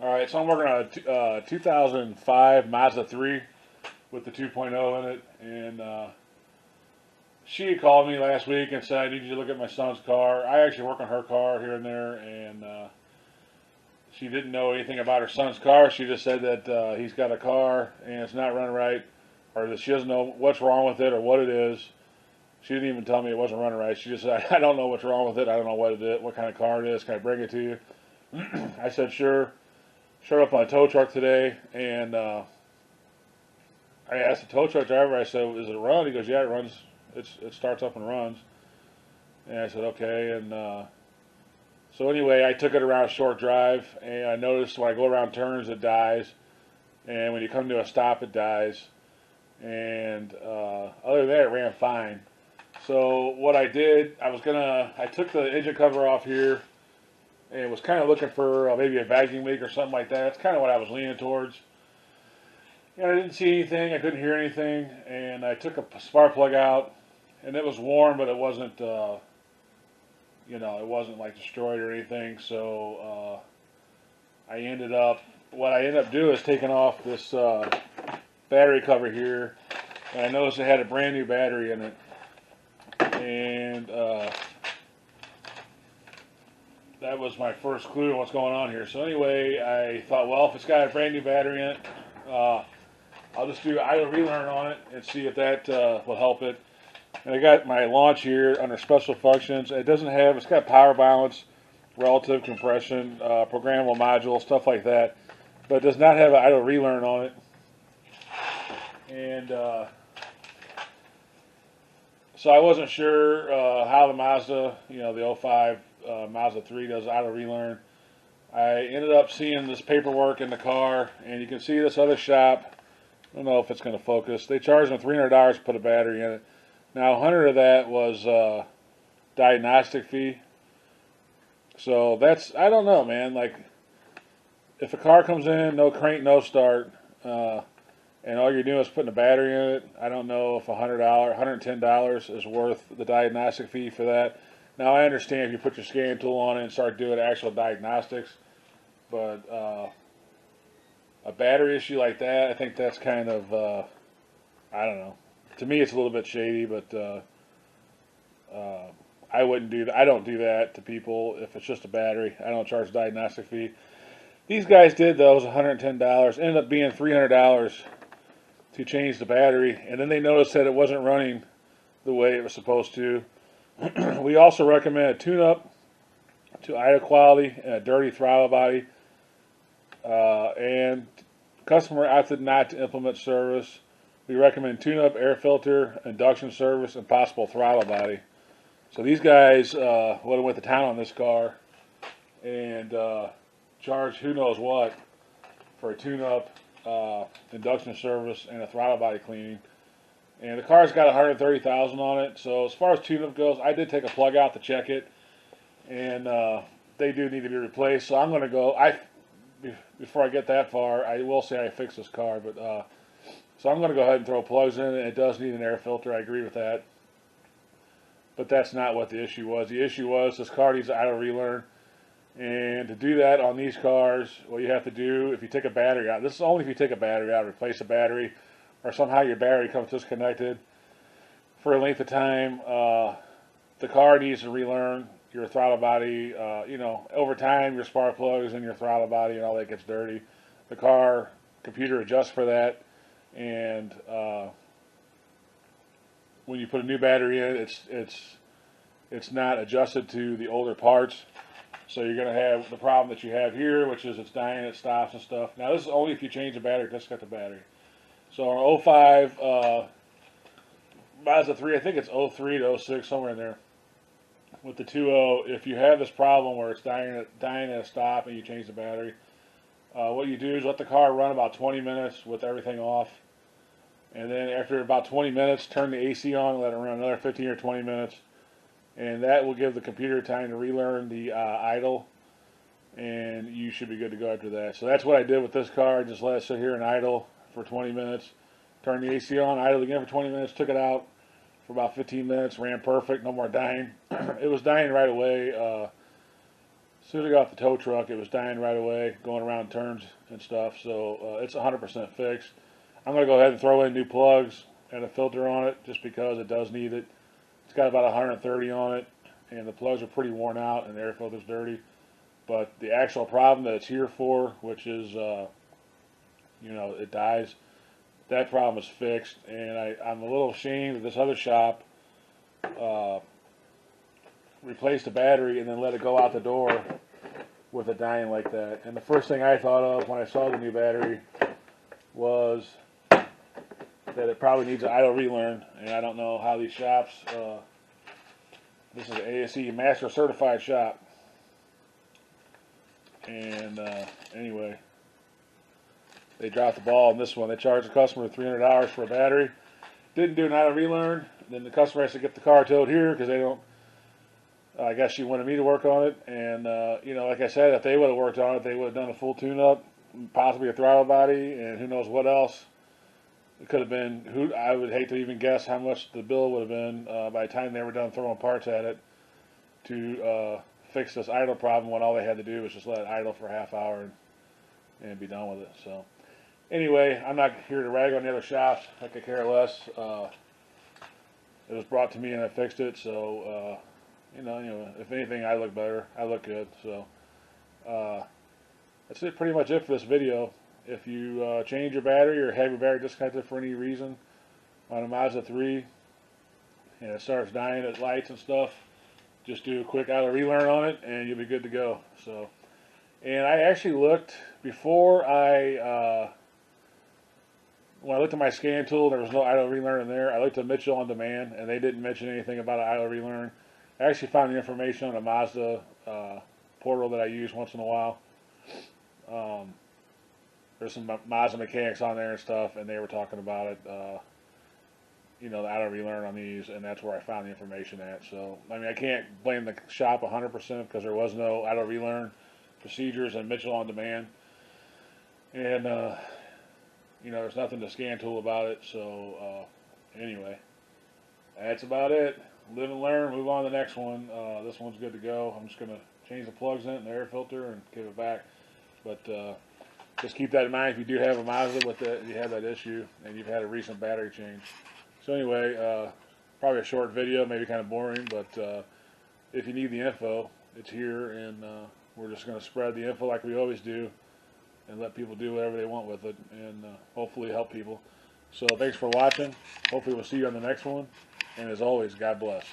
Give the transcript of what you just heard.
All right, so I'm working on a 2005 Mazda 3 with the 2.0 in it, and she called me last week and said, I need you to look at my son's car. I actually work on her car here and there, and she didn't know anything about her son's car. She just said that he's got a car and it's not running right, or that she doesn't know what's wrong with it or what it is. She didn't even tell me it wasn't running right. She just said, I don't know what's wrong with it. I don't know what it is, what kind of car it is. Can I bring it to you? I said, sure. Showed up on a tow truck today, and I asked the tow truck driver, I said, "Is it run?" He goes, "Yeah, it runs. It starts up and runs." And I said, "Okay." And so anyway, I took it around a short drive, and I noticed when I go around turns, it dies, and when you come to a stop, it dies. And other than that, it ran fine. So what I did, I took the engine cover off here, and was kind of looking for maybe a vacuum leak or something like that. That's kind of what I was leaning towards. And I didn't see anything. I couldn't hear anything. And I took a spark plug out, and it was warm, but it wasn't, it wasn't like destroyed or anything. So what I ended up doing is taking off this battery cover here. And I noticed it had a brand new battery in it. And that was my first clue on what's going on here. So anyway, I thought, well, if it's got a brand new battery in it, I'll just do idle relearn on it and see if that will help it. And I got my launch here under special functions. It's got power balance, relative compression, programmable module, stuff like that, but it does not have an idle relearn on it. And so I wasn't sure how the Mazda, the '05 Mazda 3 does idle relearn. I ended up seeing this paperwork in the car, and you can see this other shop. I don't know if it's going to focus. They charged them $300 to put a battery in it. Now, 100 of that was diagnostic fee. So I don't know, man. Like, if a car comes in, no crank, no start, and all you're doing is putting a battery in it, I don't know if $110 is worth the diagnostic fee for that. Now, I understand if you put your scan tool on it and start doing actual diagnostics, but a battery issue like that, I think that's kind of, I don't know. To me, it's a little bit shady, but I wouldn't do that. I don't do that to people if it's just a battery. I don't charge a diagnostic fee. These guys did those $110. Ended up being $300 to change the battery, and then they noticed that it wasn't running the way it was supposed to. We also recommend a tune-up to idle quality and a dirty throttle body. And customer opted not to implement service. We recommend tune-up, air filter, induction service, and possible throttle body. So these guys would have went to town on this car and charged who knows what for a tune-up, induction service, and a throttle body cleaning. And the car's got 130,000 on it. So as far as tune-up goes, I did take a plug out to check it, and they do need to be replaced. So I'm going to go. Before I get that far, I will say I fixed this car, but so I'm going to go ahead and throw plugs in it. It does need an air filter. I agree with that, but that's not what the issue was. The issue was this car needs an idle relearn, and to do that on these cars, what you have to do if you take a battery out. This is only if you take a battery out, replace a battery, or somehow your battery comes disconnected for a length of time. The car needs to relearn your throttle body. Over time, your spark plugs and your throttle body and all that gets dirty. The car computer adjusts for that, and when you put a new battery in, it's not adjusted to the older parts. So you're going to have the problem that you have here, which is it's dying, it stops and stuff. Now this is only if you change the battery, disconnect the battery. So on 05 Mazda 3, I think it's 03 to 06, somewhere in there. With the 2.0, if you have this problem where it's dying at a stop and you change the battery, what you do is let the car run about 20 minutes with everything off. And then after about 20 minutes, turn the AC on and let it run another 15 or 20 minutes. And that will give the computer time to relearn the idle. And you should be good to go after that. So that's what I did with this car. I just let it sit here and idle for 20 minutes. Turned the AC on, idled again for 20 minutes, took it out for about 15 minutes, ran perfect, no more dying. It was dying right away. As soon as I got off the tow truck, it was dying right away, going around turns and stuff. So it's 100% fixed. I'm going to go ahead and throw in new plugs and a filter on it just because it does need it. It's got about 130 on it, and the plugs are pretty worn out and the air filter's dirty. But the actual problem that it's here for, which is, it dies, that problem is fixed. And I'm a little ashamed that this other shop replaced the battery and then let it go out the door with it dying like that. And the first thing I thought of when I saw the new battery was that it probably needs an idle relearn, and I don't know how these shops, this is an ASE Master Certified shop, and anyway, they dropped the ball on this one. They charged the customer $300 for a battery, didn't do an idle relearn, then the customer has to get the car towed here because they don't, I guess she wanted me to work on it, and like I said, if they would have worked on it, they would have done a full tune-up, possibly a throttle body, and who knows what else. It could have been, I would hate to even guess how much the bill would have been by the time they were done throwing parts at it to fix this idle problem when all they had to do was just let it idle for a half hour and be done with it. So anyway, I'm not here to rag on the other shops. I could care less. It was brought to me and I fixed it. So, if anything, I look better. I look good. So that's pretty much it for this video. If you change your battery or have your battery disconnected for any reason on a Mazda 3 and it starts dying at lights and stuff, just do a quick idle relearn on it and you'll be good to go. So, and I actually looked before when I looked at my scan tool, there was no idle relearn in there. I looked at Mitchell on Demand and they didn't mention anything about an idle relearn. I actually found the information on a Mazda portal that I use once in a while. There's some Mazda mechanics on there and stuff, and they were talking about it, the idle relearn on these, and that's where I found the information at. So, I can't blame the shop 100% because there was no idle relearn procedures in Mitchell on Demand. And, there's nothing to scan tool about it. So, anyway, that's about it. Live and learn, move on to the next one. This one's good to go. I'm just going to change the plugs in it and the air filter and give it back. But, just keep that in mind if you do have a Mazda with that, you have that issue, and you've had a recent battery change. So anyway, probably a short video, maybe kind of boring, but if you need the info, it's here, and we're just going to spread the info like we always do, and let people do whatever they want with it, and hopefully help people. So thanks for watching. Hopefully we'll see you on the next one, and as always, God bless.